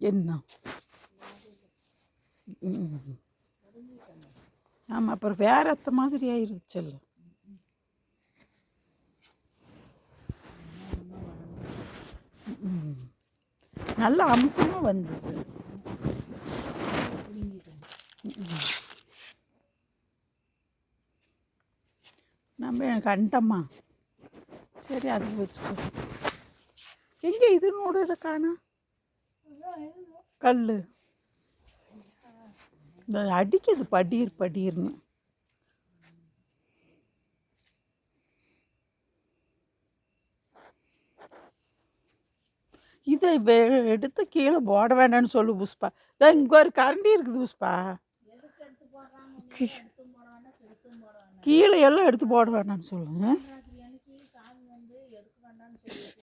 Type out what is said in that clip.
என்ன ஆமாம், அப்புறம் வேற எத்த மாதிரி ஆயிருச்சல்ல. நல்ல அம்சமாக வந்தது. நம்ம கண்டம்மா சரி அது வச்சுக்கோ. எங்கே இதனோட இதை காண கல் இந்த அடிக்குது படிர் படிர்னு. இதை எடுத்து கீழே போட வேண்டாம்னு சொல்லு புஷ்பா. இதான் இங்கே ஒரு கரண்டி இருக்குது புஷ்பா. கீழே எல்லாம் எடுத்து போட வேண்டாம்னு சொல்லுங்க.